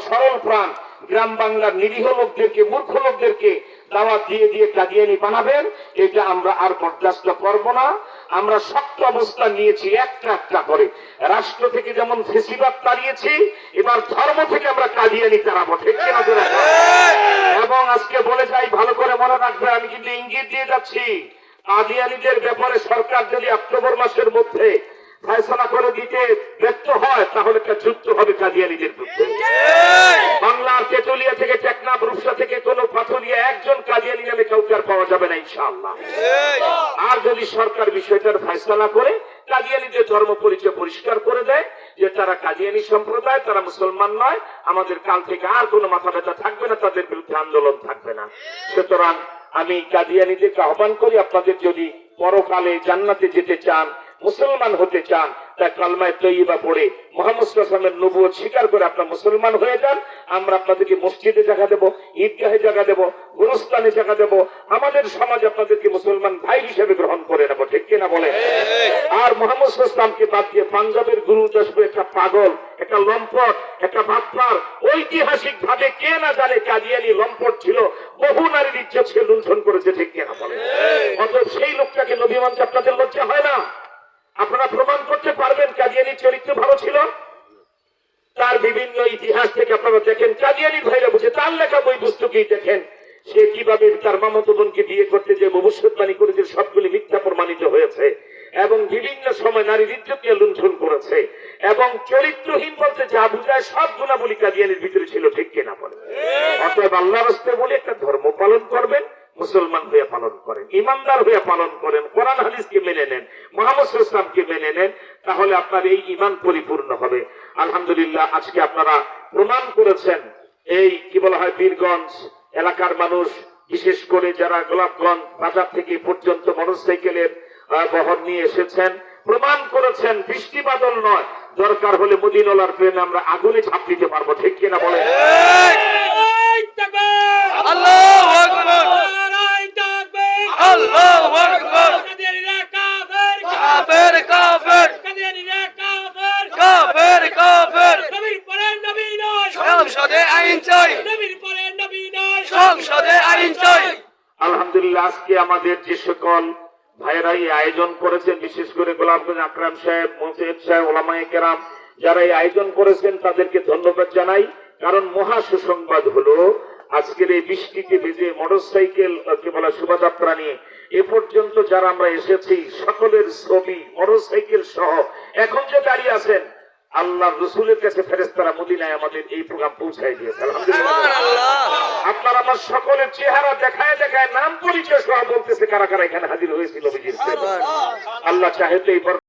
সরল প্রাণ গ্রাম বাংলার নিরীহ লোকদেরকে, মূর্খ লোকদেরকে দাওয়াত দিয়ে দিয়ে কাদিয়ানি বানাবেন, এটা আমরা আর বরদাস্ত করব না। আমরা শক্ত অবস্থান নিয়েছি একটা একটা করে। রাষ্ট্র থেকে যেমন ফেসিবাদ তাড়িয়েছি, এবার ধর্ম থেকে আমরা কাদিয়ানি তাড়াবো, ঠিক কিনা? এবং আজকে বলে যাই, ভালো করে মনে রাখবে, আমি কিন্তু ইঙ্গিত দিয়ে যাচ্ছি, কাদিয়ানিদের ব্যাপারে সরকার যদি অক্টোবর মাসের মধ্যে ফয়সালা করে দিতে ব্যর্থ হয়, তাহলে একটা যুদ্ধ হবে কাদিয়ানিদের বিরুদ্ধে। বাংলার তেতুলিয়া থেকে, টেকনাফ, রূপসা থেকে কোন পাথুরিয়া একজন কাদিয়ানি নামে কাউকে আর পাওয়া যাবে না ইনশাআল্লাহ। আর যদি সরকার বিষয়টার ফয়সালা করে কাদিয়ানিদের ধর্ম পরিচয় পরিষ্কার করে দেয় যে তারা কাদিয়ানি সম্প্রদায়, তারা মুসলমান নয়, আমাদের কাল থেকে আর কোনো মাথা ব্যথা থাকবে না, তাদের বিরুদ্ধে আন্দোলন থাকবে না। সুতরাং আমি কাদিয়ানিদেরকে আহ্বান করি, আপনাদের যদি পরকালে জান্নাতে যেতে চান, মুসলমান হতে চান, তা কালমায়ে তৈয়্যিবা পড়ে মুহাম্মদ সাল্লাল্লাহু আলাইহি ওয়াসাল্লামের নবুয়ত স্বীকার করে আপনারা মুসলমান হয়ে যান। আমরা আপনাদেরকে মসজিদে জায়গা দেব, ঈদগাহে জায়গা দেব, গোরস্থানে জায়গা দেব, আমাদের সমাজ আপনাদেরকে মুসলমান ভাই হিসেবে গ্রহণ করে নেব, ঠিক কিনা বলে? আর মুহাম্মদ সাল্লাল্লাহু আলাইহি ওয়াসাল্লামকে বাদ দিয়ে পাঞ্জাবের গুরুদাসপুর একটা পাগল, একটা লম্পট, একটা বাটপার, ঐতিহাসিক ভাবে কে না জানে কাদিয়ানি লম্পট ছিল, বহু নারীর ইচ্ছা ছিল লুণ্ঠন করেছে, ঠিক কিনা বলে? অতএব সেই লোকটাকে নবী মানতে আপনাদের লজ্জা হয় না? আপনারা প্রমাণ করতে পারবেন কাদিয়ানির চরিত্র ভালো ছিল? তার বিভিন্ন ইতিহাস থেকে আপনারা দেখেন, কাদিয়ানি ভাইরা বুঝে তার লেখা বই পুস্তকেই দেখেন সে কিভাবে তার মামাতো বোনকে বিয়ে করতে যে ভবিষ্যৎবাণী করেছে সবগুলি মিথ্যা প্রমাণিত হয়েছে, এবং বিভিন্ন সময় নারীর ইজ্জতকে লুণ্ঠন করেছে, এবং চরিত্রহীন বলতে যা বুঝায় সব গুণাবলী কাদিয়ানির ভিতরে ছিল, ঠিক কিনা বলে? অতএব আল্লাহর রাস্তায় বলে একটা ধর্ম পালন করবেন, মুসলমান হয়ে পালন করেন, ইমানদার হয়ে পালন করেন, কোরআন হাদিসকে মেনে নেন, মুহাম্মদ সাল্লাল্লাহু আলাইহি ওয়াসাল্লামকে মেনে নেন, তাহলে আপনার এই ঈমান পরিপূর্ণ হবে। আলহামদুলিল্লাহ, আজকে আপনারা প্রমাণ করেছেন, এই কি বলা হয়, বীরগঞ্জ এলাকার মানুষ, বিশেষ করে যারা গোলাপগঞ্জ বাজার থেকে পর্যন্ত মোটরসাইকেলের বহর নিয়ে এসেছেন, প্রমাণ করেছেন বৃষ্টি বাদল নয়, দরকার হলে মদিনাওয়ালার প্রেমে আমরা আগুনে ঝাঁপ দিতে পারবো, ঠিক কিনা বলে? আল্লাহু আকবার, আল্লাহু আকবার, কাফের কাফের, কাফের কাফের, নবীর পরে নবী নয়, সংসদে আইন চাই, নবীর পরে নবী নয়, সংসদে আইন চাই। আলহামদুলিল্লাহ, আজকে আমাদের যে সকল ভাইয়েরা এই আয়োজন করেছেন, বিশেষ করে গোলাপগঞ্জ আকরাম সাহেব, মুফতি সাহেব, ওলামায়ে কেরাম যারা এই আয়োজন করেছেন, তাদেরকে ধন্যবাদ জানাই। কারণ মহা সুসংবাদ হলো, আজকের এই বৃষ্টিতে ভিজে মোটরসাইকেল কি বলা শোভাযাত্রা নিয়ে এ পর্যন্ত যারা আমরা এসেছি, সকলের ছবি মোটরসাইকেল সহ এখন যে দাঁড়িয়ে আছেন, আল্লাহ রসুলের কাছে ফেরেশতারা মদিনায় আমাদের এই প্রোগ্রাম পৌঁছায় দিয়েছে। আলহামদুলিল্লাহ, আপনার আমার সকলের চেহারা দেখায় দেখায় নাম পরিচয় সহ বলতেছে কারা কারা এখানে হাজির হয়েছিল। আল্লাহ চাহে তো এই